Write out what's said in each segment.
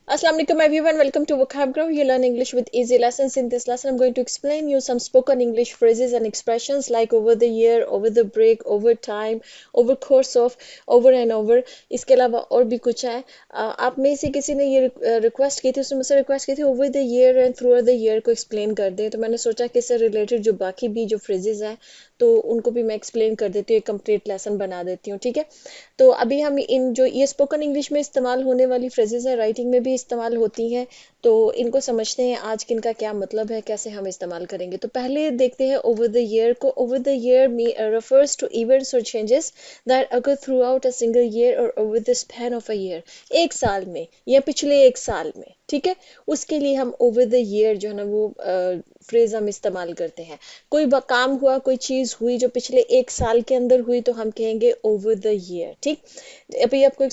Assalamu alaikum everyone, welcome to Vocab Grow. You learn English with easy lessons. In this lesson, I'm going to explain you some spoken English phrases and expressions like over the year, over the break, over time, over course of, over and over. इसके अलावा और भी कुछ है. आप में से किसी ने ये रिक्वेस्ट की थी, उसने मुझसे रिक्वेस्ट की थी over the year and through the year को एक्सप्लेन कर दे. तो मैंने सोचा कि इससे रिलेटेड जो बाकी भी जो फ्रेजेस हैं तो उनको भी मैं एक्सप्लेन कर देती हूँ, एक कंप्लीट लेसन बना देती हूँ. ठीक है, तो अभी हम इन जो ये स्पोकन इंग्लिश में इस्तेमाल होने वाली फ्रेजेस हैं, राइटिंग में भी इस्तेमाल होती हैं, तो इनको समझते हैं आज किन का क्या मतलब है, कैसे हम इस्तेमाल करेंगे. तो पहले देखते हैं ओवर द ईयर को. Over the year refers to events or changes that occur throughout a single year or over the span of a year. एक साल में या पिछले एक साल में, ठीक है, उसके लिए हम ओवर द ईयर जो है ना वो फ्रेज हम इस्तेमाल करते हैं. कोई काम हुआ, कोई चीज हुई जो पिछले एक साल के अंदर हुई तो हम कहेंगे ओवर द ईयर. ठीक, अभी आपको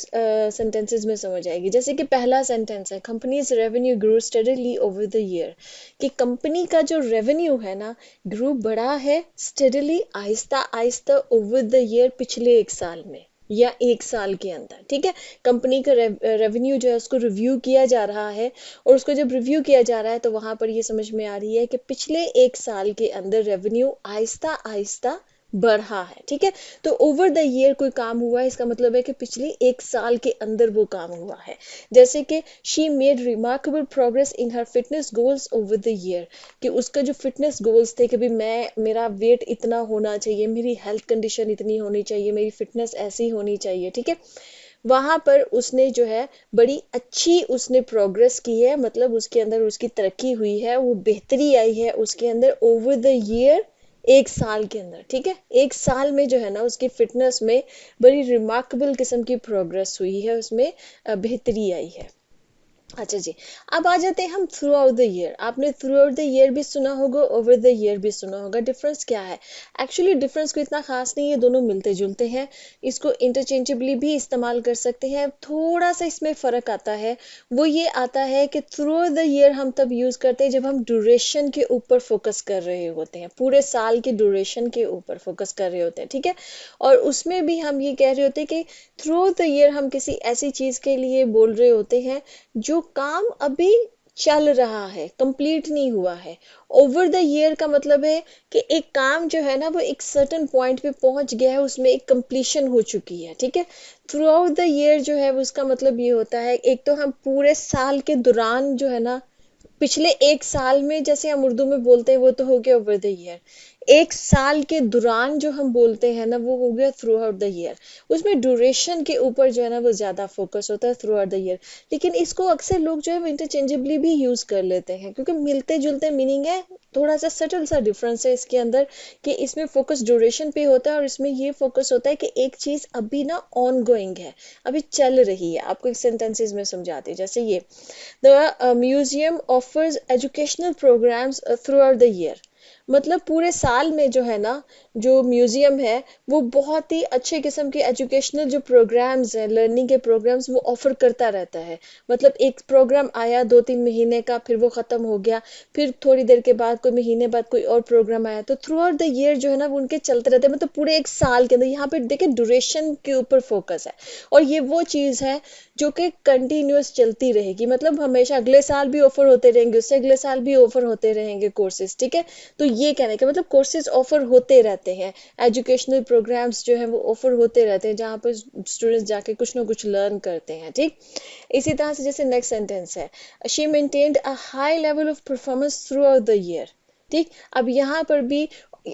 सेंटेंसेस में समझ आएगी. जैसे कि पहला सेंटेंस है companies revenue grow steadily over the year, कि कंपनी का जो रेवेन्यू है ना ग्रो बढ़ा है steadily, Aahista Aahista over the year, पिछले एक साल में या एक साल के अंदर. ठीक है, कंपनी का रेवेन्यू जो है उसको रिव्यू किया जा रहा है, और उसको जब रिव्यू किया जा रहा है तो वहां पर ये समझ में आ रही है कि पिछले एक साल के अंदर रेवेन्यू आहिस्ता आहिस्ता बढ़ा है. ठीक है, तो ओवर द ईयर कोई काम हुआ है, इसका मतलब है कि पिछले एक साल के अंदर वो काम हुआ है. जैसे कि she made remarkable progress in her fitness goals over the year, कि उसका जो फिटनेस गोल्स थे कि भाई मेरा वेट इतना होना चाहिए, मेरी हेल्थ कंडीशन इतनी होनी चाहिए, मेरी फिटनेस ऐसी होनी चाहिए. ठीक है, वहां पर उसने जो है बड़ी अच्छी उसने प्रोग्रेस की है, मतलब उसके अंदर उसकी तरक्की हुई है, वो बेहतरी आई है उसके अंदर ओवर द ईयर, एक साल के अंदर. ठीक है, एक साल में जो है ना उसकी फिटनेस में बड़ी रिमार्केबल किस्म की प्रोग्रेस हुई है, उसमें बेहतरी आई है. अच्छा जी, अब आ जाते हैं हम थ्रू आउट द ईयर. आपने थ्रू आउट द ईयर भी सुना होगा, ओवर द ईयर भी सुना होगा. डिफरेंस क्या है? एक्चुअली डिफरेंस कोई इतना खास नहीं है, दोनों मिलते जुलते हैं. इसको इंटरचेंजेबली भी इस्तेमाल कर सकते हैं. थोड़ा सा इसमें फर्क आता है, वो ये आता है कि थ्रू आउट द ईयर हम तब यूज करते हैं जब हम ड्यूरेशन के ऊपर फोकस कर रहे होते हैं, पूरे साल के ड्यूरेशन के ऊपर फोकस कर रहे होते हैं. ठीक है, और उसमें भी हम ये कह रहे होते हैं कि थ्रू आउट द ईयर हम किसी ऐसी चीज के लिए बोल रहे होते हैं जो काम अभी चल रहा है, कंप्लीट नहीं हुआ है. ओवर द ईयर का मतलब है कि एक काम जो है ना वो एक सर्टेन पॉइंट पे पहुंच गया है, उसमें एक कंप्लीशन हो चुकी है. ठीक है, थ्रू आउट द ईयर जो है उसका मतलब ये होता है, एक तो हम पूरे साल के दौरान जो है ना, पिछले एक साल में जैसे हम उर्दू में बोलते हैं वो तो हो गया ओवर द ईयर. एक साल के दौरान जो हम बोलते हैं ना वो हो गया थ्रू आउट द ईयर. उसमें ड्यूरेशन के ऊपर जो है ना वो ज्यादा फोकस होता है थ्रू आउट द ईयर. लेकिन इसको अक्सर लोग जो है इंटरचेंजेबली भी यूज कर लेते हैं क्योंकि मिलते जुलते मीनिंग है. थोड़ा सा सटल सा डिफरेंस है इसके अंदर, कि इसमें फोकस ड्यूरेशन पे होता है और इसमें ये फोकस होता है कि एक चीज अभी ना ऑन गोइंग है, अभी चल रही है. आपको एक सेंटेंसेस में समझाती है. जैसे ये the museum offers educational programmes throughout the year, मतलब पूरे साल में जो है ना जो म्यूजियम है वो बहुत ही अच्छे किस्म के एजुकेशनल जो प्रोग्राम्स हैं, लर्निंग के प्रोग्राम्स वो ऑफर करता रहता है. मतलब एक प्रोग्राम आया 2-3 महीने का, फिर वो खत्म हो गया, फिर थोड़ी देर के बाद कोई महीने बाद कोई और प्रोग्राम आया, तो थ्रू आउट द ईयर जो है ना वो उनके चलते रहते हैं. मतलब पूरे एक साल के अंदर यहाँ पे देखिए ड्यूरेशन के ऊपर फोकस है, और ये वो चीज है जो कि कंटिन्यूअस चलती रहेगी. मतलब हमेशा अगले साल भी ऑफर होते रहेंगे, उससे अगले साल भी ऑफर होते रहेंगे कोर्सेज. ठीक है, तो ये कहने का मतलब कोर्सेज ऑफर होते रहते हैं, एजुकेशनल प्रोग्राम्स जो है वो ऑफर होते रहते हैं जहाँ पर स्टूडेंट्स जाके कुछ ना कुछ लर्न करते हैं. ठीक, इसी तरह से जैसे नेक्स्ट सेंटेंस है she maintained a high level of performance through out the year. ठीक, अब यहाँ पर भी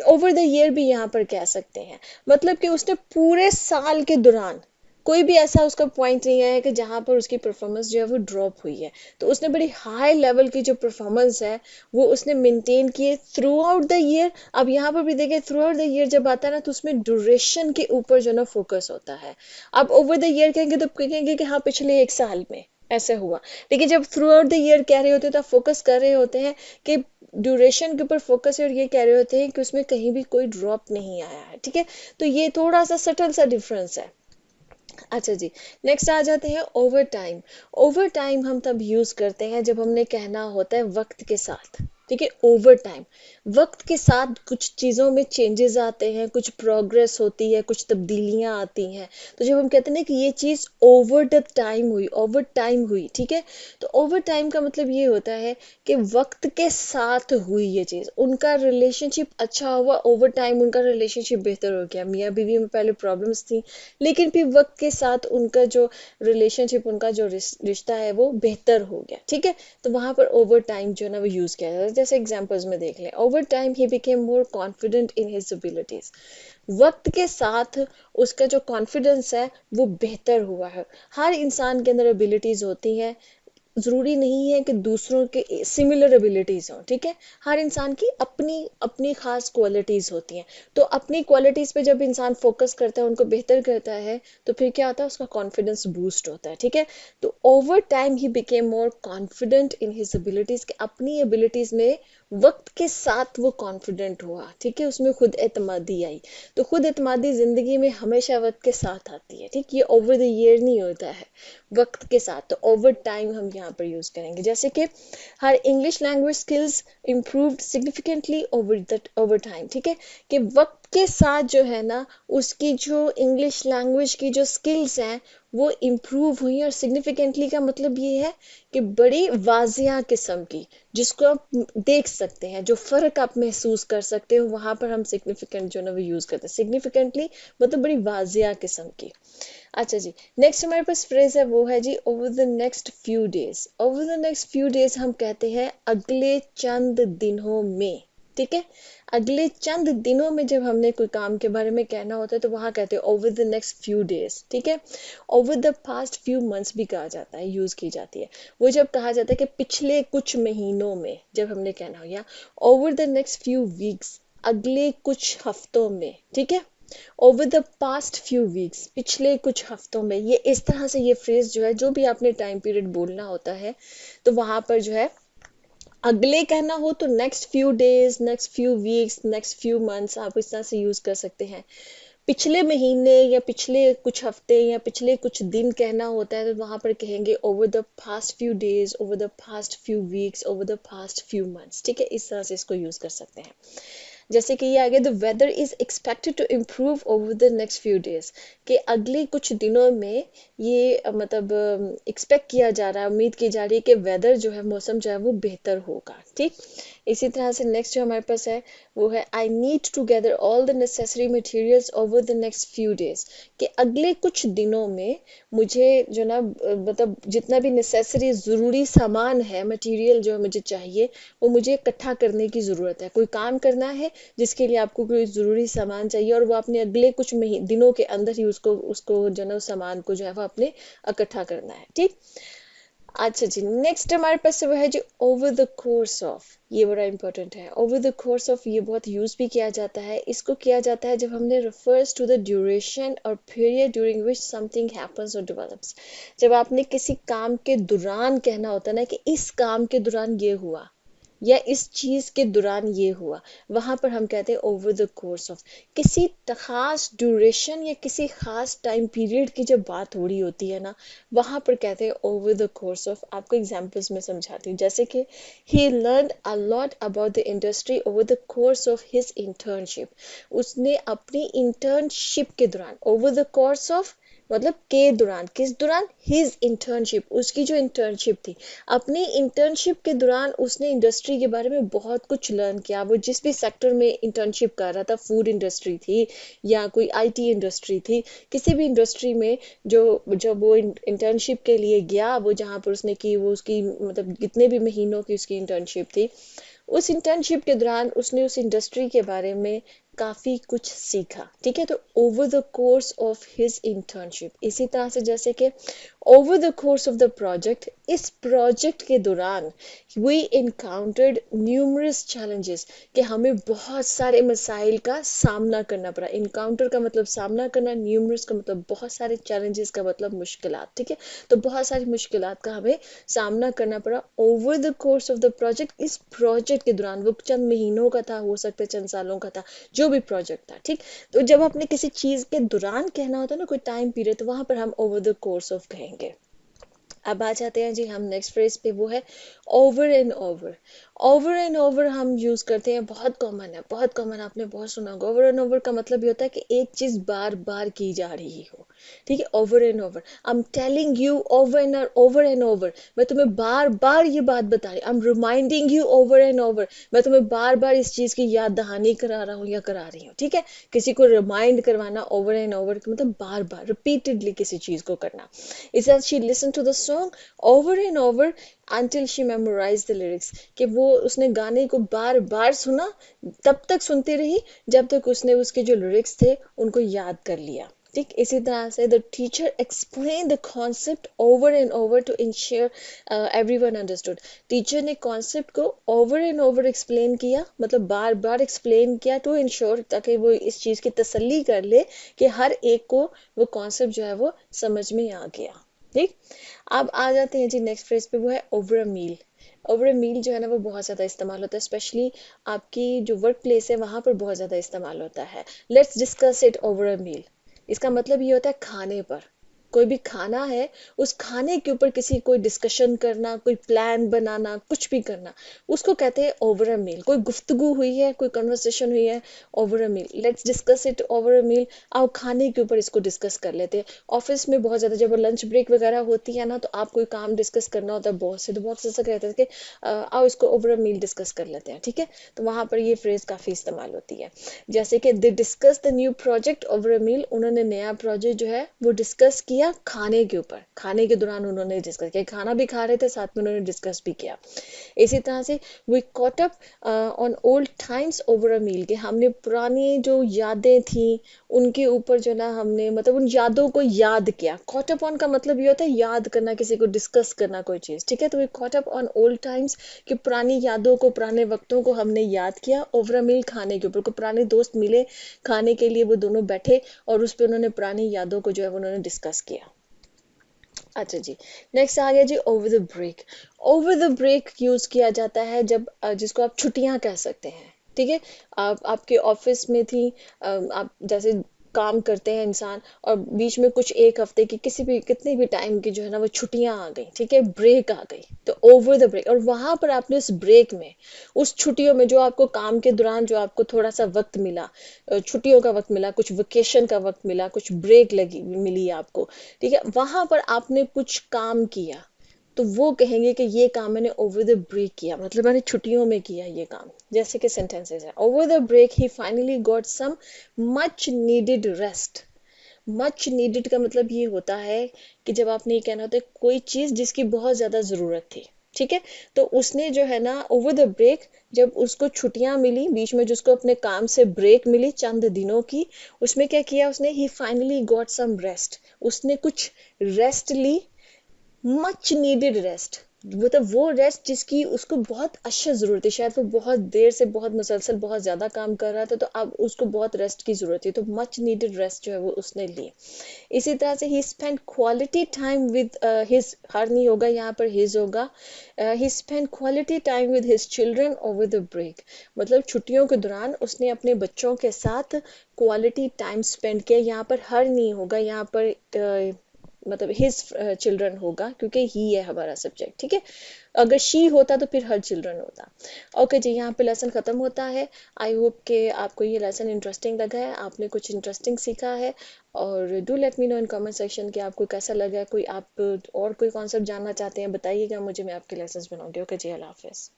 ओवर द ईयर भी यहाँ पर कह सकते हैं, मतलब कि उसने पूरे साल के दौरान कोई भी ऐसा उसका पॉइंट नहीं है कि जहां पर उसकी परफॉर्मेंस जो है वो ड्रॉप हुई है. तो उसने बड़ी हाई लेवल की जो परफॉर्मेंस है वो उसने मेंटेन की है थ्रू आउट द ईयर. अब यहाँ पर भी देखिए थ्रू आउट द ईयर जब आता है ना तो उसमें ड्यूरेशन के ऊपर जो ना फोकस होता है. अब ओवर द ईयर कहेंगे तो कहेंगे कि हाँ पिछले एक साल में ऐसे हुआ, लेकिन जब थ्रू आउट द ईयर कह रहे होते हैं तो फोकस कर रहे होते हैं कि ड्यूरेशन के ऊपर फोकस है, और ये कह रहे होते हैं कि उसमें कहीं भी कोई ड्रॉप नहीं आया है. ठीक है, तो ये थोड़ा सा सटल सा डिफरेंस है. अच्छा जी, नेक्स्ट आ जाते हैं ओवर टाइम. ओवर टाइम हम तब यूज करते हैं जब हमने कहना होता है वक्त के साथ. ठीक है, ओवर टाइम, वक्त के साथ कुछ चीजों में चेंजेस आते हैं, कुछ प्रोग्रेस होती है, कुछ तब्दीलियां आती हैं। तो जब हम कहते हैं ना कि ये चीज ओवर द टाइम हुई, ओवर टाइम हुई, ठीक है, तो ओवर टाइम का मतलब ये होता है कि वक्त के साथ हुई ये चीज, उनका रिलेशनशिप अच्छा हुआ, ओवर टाइम उनका रिलेशनशिप बेहतर हो गया। मियाँ बीवी में पहले प्रॉब्लम्स थी, लेकिन फिर वक्त के साथ उनका जो रिलेशनशिप, उनका जो रिश्ता है वो बेहतर हो गया, ठीक है। तो वहां पर ओवर टाइम जो है ना वो यूज किया जाता है। जैसे एग्जांपल्स में देख लें, over time he became more confident in his abilities, वक्त के साथ उसका जो कॉन्फिडेंस है वो बेहतर हुआ है। हर इंसान के अंदर एबिलिटीज होती हैं, जरूरी नहीं है कि दूसरों के सिमिलर एबिलिटीज हों, ठीक है। हर इंसान की अपनी अपनी खास क्वालिटीज होती हैं। तो अपनी क्वालिटीज पे जब इंसान फोकस करता है, उनको बेहतर करता है, तो फिर क्या होता है, उसका कॉन्फिडेंस बूस्ट होता है, ठीक है। तो over time he became more confident in his abilities, कि अपनी एबिलिटीज में वक्त के साथ वो कॉन्फिडेंट हुआ, ठीक है, उसमें खुद एतमादी आई। तो खुद एतमादी जिंदगी में हमेशा वक्त के साथ आती है, ठीक, ये ओवर द ईयर नहीं होता है, वक्त के साथ। तो ओवर टाइम हम यहाँ पर यूज करेंगे। जैसे कि हर English language skills improved significantly over time, ठीक है, कि वक्त के साथ जो है ना उसकी जो इंग्लिश लैंग्वेज की जो स्किल्स हैं वो इम्प्रूव हुई। और सिग्निफिकेंटली का मतलब ये है कि बड़ी वाजिया किस्म की, जिसको आप देख सकते हैं, जो फर्क आप महसूस कर सकते हो, वहां पर हम सिग्निफिकेंट जो है ना वो यूज करते हैं। सिग्निफिकेंटली मतलब बड़ी वाजिया किस्म की। अच्छा जी, नेक्स्ट हमारे पास फ्रेज है, वो है जी over the next few days. Over the next few days हम कहते हैं अगले चंद दिनों में, ठीक है। अगले चंद दिनों में जब हमने कोई काम के बारे में कहना होता है तो वहां कहते हैं over the next few days, ठीक है। Over the past few months भी कहा जाता है, यूज की जाती है। वो जब कहा जाता है कि पिछले कुछ महीनों में जब हमने कहना हो, या over the next few weeks, अगले कुछ हफ्तों में, ठीक है। Over the past few weeks, पिछले कुछ हफ्तों में, ये इस तरह से ये फ्रेज जो है, जो भी आपने टाइम पीरियड बोलना होता है, तो वहां पर जो है अगले कहना हो तो next few days, next few weeks, next few months, आप इस तरह से यूज कर सकते हैं। पिछले महीने या पिछले कुछ हफ्ते या पिछले कुछ दिन कहना होता है तो वहां पर कहेंगे over the past few days, over the past few weeks, over the past few months, ठीक है, इस तरह से इसको यूज कर सकते हैं। जैसे कि ये आगे, the weather is expected to improve over the next few days, कि अगले कुछ दिनों में ये मतलब एक्सपेक्ट किया जा रहा है, उम्मीद की जा रही है कि वेदर जो है, मौसम जो है वो बेहतर होगा, ठीक। इसी तरह से नेक्स्ट जो हमारे पास है वो है I need to gather all the necessary materials over the next few days, कि अगले कुछ दिनों में मुझे जो ना मतलब जितना भी नेसेसरी ज़रूरी सामान है, मटेरियल जो मुझे चाहिए, वो मुझे इकट्ठा करने की ज़रूरत है। कोई काम करना है जिसके लिए आपको कोई ज़रूरी सामान चाहिए, और वो आपने अगले कुछ दिनों के अंदर ही उसको उसको जो ना उस सामान को जो है वो आपने इकट्ठा करना है, ठीक। अच्छा जी, नेक्स्ट हमारे पास वो है जी ओवर द कोर्स ऑफ, ये बड़ा इंपॉर्टेंट है। ओवर द कोर्स ऑफ ये बहुत यूज भी किया जाता है, इसको किया जाता है जब हमने रिफर्स टू द ड्यूरेशन और period during which something happens और डेवलप्स, जब आपने किसी काम के दौरान कहना होता है ना कि इस काम के दौरान ये हुआ या इस चीज के दौरान ये हुआ, वहां पर हम कहते हैं ओवर द कोर्स ऑफ। किसी खास ड्यूरेशन या किसी खास टाइम पीरियड की जब बात हो रही होती है ना, वहां पर कहते हैं ओवर द कोर्स ऑफ। आपको एग्जांपल्स में समझाती हूँ, जैसे कि he learn a lot about the industry over the course of his internship, उसने अपनी इंटर्नशिप के दौरान, ओवर द कोर्स ऑफ मतलब के दौरान, किस दौरान, हिज इंटर्नशिप, उसकी जो इंटर्नशिप थी, अपनी इंटर्नशिप के दौरान उसने इंडस्ट्री के बारे में बहुत कुछ लर्न किया। वो जिस भी सेक्टर में इंटर्नशिप कर रहा था, फूड इंडस्ट्री थी या कोई आईटी इंडस्ट्री थी, किसी भी इंडस्ट्री में जो जब वो इंटर्नशिप के लिए गया, वो जहाँ पर उसने की, वो उसकी मतलब कितने भी महीनों की उसकी इंटर्नशिप थी, उस इंटर्नशिप के दौरान उसने उस इंडस्ट्री के बारे में काफी कुछ सीखा, ठीक है। तो over the course of his internship. इसी तरह से जैसे कि over the course of the project, इस प्रोजेक्ट के दौरान वी इनकाउंटर्ड न्यूमरस चैलेंजेस, कि हमें बहुत सारे मसाइल का सामना करना पड़ा। इनकाउंटर का मतलब सामना करना, न्यूमरस का मतलब बहुत सारे, चैलेंजेस का मतलब मुश्किलात, ठीक है। तो बहुत सारी मुश्किलात का हमें सामना करना पड़ा over the course of the project, इस प्रोजेक्ट के दौरान। वो चंद महीनों का था, हो सकता है चंद सालों का था, जो भी प्रोजेक्ट था, ठीक। तो जब अपने किसी चीज के दौरान कहना होता है ना, कोई टाइम पीरियड, तो वहां पर हम ओवर द कोर्स ऑफ कहेंगे। अब आ जाते हैं जी हम नेक्स्ट फ्रेज पे, वो है over and over. Over and over हम यूज करते हैं, बहुत कॉमन है, बहुत कॉमन, आपने बहुत सुना होगा। ओवर एंड ओवर का मतलब ये होता है कि एक चीज बार बार की जा रही हो, ठीक है। Over and over, I am telling you over and over, मैं तुम्हें बार बार ये बात बता रही, I am reminding you over and over, मैं तुम्हें बार बार इस चीज की याद दहानी करा रहा हूँ या करा रही हूँ, ठीक है। किसी को रिमाइंड करवाना ओवर एंड ओवर मतलब बार बार रिपीटेडली किसी चीज को करना। Is that she listen to the song over and over until she memorized the lyrics, कि वो उसने गाने को बार बार सुना, तब तक सुनती रही जब तक उसने उसके जो लिरिक्स थे उनको याद कर लिया, ठीक। इसी तरह से the teacher explain the concept over and over to ensure everyone understood. Teacher ने कॉन्सेप्ट को ओवर एंड ओवर एक्सप्लेन किया, मतलब बार बार एक्सप्लेन किया, टू इंश्योर, ताकि वो इस चीज की तसल्ली कर ले कि हर एक को वो कॉन्सेप्ट जो है वो समझ में आ गया, ठीक। अब आ जाते हैं जी नेक्स्ट फ्रेज पे, वो है over a meal. Over a मील जो है ना वो बहुत ज्यादा इस्तेमाल होता है, स्पेशली आपकी जो वर्क प्लेस है वहां पर बहुत ज्यादा इस्तेमाल होता है। Let's discuss it over a meal. इसका मतलब ये होता है खाने पर, कोई भी खाना है उस खाने के ऊपर किसी कोई डिस्कशन करना, कोई प्लान बनाना, कुछ भी करना, उसको कहते हैं ओवर अ मील। कोई गुफ्तगू हुई है, कोई कन्वर्सेशन हुई है, over a meal, let's discuss it over a meal. आओ खाने के ऊपर इसको डिस्कस कर लेते हैं। ऑफिस में बहुत ज्यादा जब लंच ब्रेक वगैरह होती है ना, तो आप कोई काम डिस्कस करना होता है बॉस से, तो बॉस ऐसा कहते हैं कि आओ इसको ओवर अ मील डिस्कस कर लेते हैं, ठीक है। तो वहां पर ये फ्रेज काफी इस्तेमाल होती है। जैसे कि they discuss the new project over a meal, उन्होंने नया प्रोजेक्ट जो है वो डिस्कस किया खाने के ऊपर, खाने के दौरान उन्होंने डिस्कस किया, खाना भी खा रहे थे साथ में उन्होंने डिस्कस भी किया। इसी तरह से we caught up on old times over a meal, के हमने पुरानी जो यादें थी उनके ऊपर जो ना हमने मतलब उन यादों को याद किया। कॉट अप ऑन का मतलब ये होता है याद करना, किसी को डिस्कस करना कोई चीज, ठीक है। तो we caught up on old times, कि पुरानी यादों को, पुराने वक्तों को हमने याद किया ओवर अ मील, खाने के ऊपर। को पुराने दोस्त मिले खाने के लिए, वो दोनों बैठे और उस पर उन्होंने पुरानी यादों को जो है वो उन्होंने डिस्कस किया। अच्छा जी, नेक्स्ट आ गया जी over the break. Over the break use किया जाता है जब जिसको आप छुट्टियां कह सकते हैं, ठीक है। आप आपके ऑफिस में थी, आप जैसे काम करते हैं इंसान, और बीच में कुछ एक हफ्ते की किसी भी कितने भी टाइम की जो है ना वो छुट्टियां आ गई, ठीक है, ब्रेक आ गई, तो ओवर द ब्रेक। और वहां पर आपने उस ब्रेक में, उस छुट्टियों में जो आपको काम के दौरान जो आपको थोड़ा सा वक्त मिला, छुट्टियों का वक्त मिला, कुछ वेकेशन का वक्त मिला, कुछ ब्रेक लगी मिली आपको, ठीक है, वहां पर आपने कुछ काम किया, तो वो कहेंगे कि ये काम मैंने ओवर द ब्रेक किया, मतलब मैंने छुट्टियों में किया ये काम। जैसे कि सेंटेंसेस है, over the break he finally got some much needed rest. Much needed का मतलब ये होता है कि जब आपने ये कहना होता है कोई चीज जिसकी बहुत ज्यादा जरूरत थी, ठीक है, तो उसने जो है ना ओवर द ब्रेक, जब उसको छुट्टियां मिली बीच में, जिसको अपने काम से ब्रेक मिली चंद दिनों की, उसमें क्या किया उसने, ही फाइनली गॉट सम रेस्ट, उसने कुछ रेस्ट ली, मच नीडेड रेस्ट, मतलब वो रेस्ट जिसकी उसको बहुत अशद जरूरत है, शायद वो बहुत देर से बहुत मुसलसल बहुत ज्यादा काम कर रहा था, तो अब उसको बहुत रेस्ट की जरूरत है, तो मच नीडेड रेस्ट जो है वो उसने ली। इसी तरह से ही spend quality time with his, her नहीं होगा यहाँ पर हिज होगा, ही spend quality time with his children over the break, मतलब छुट्टियों के दौरान उसने अपने बच्चों के साथ क्वालिटी टाइम स्पेंड किया। यहाँ पर हर नहीं होगा, यहाँ पर मतलब हिज चिल्ड्रन होगा, क्योंकि ही है हमारा सब्जेक्ट, ठीक है। अगर शी होता तो फिर हर चिल्ड्रन होता। ओके जी, यहाँ पे लेसन खत्म होता है। आई होप कि आपको ये लेसन इंटरेस्टिंग लगा है, आपने कुछ इंटरेस्टिंग सीखा है। और do let me know in comment section कि आपको कैसा लगा, कोई आप और कोई कॉन्सेप्ट जानना चाहते हैं बताइएगा मुझे, मैं आपके लेसन बनाऊंगी। ओके जी, अल्लाह हाफिज।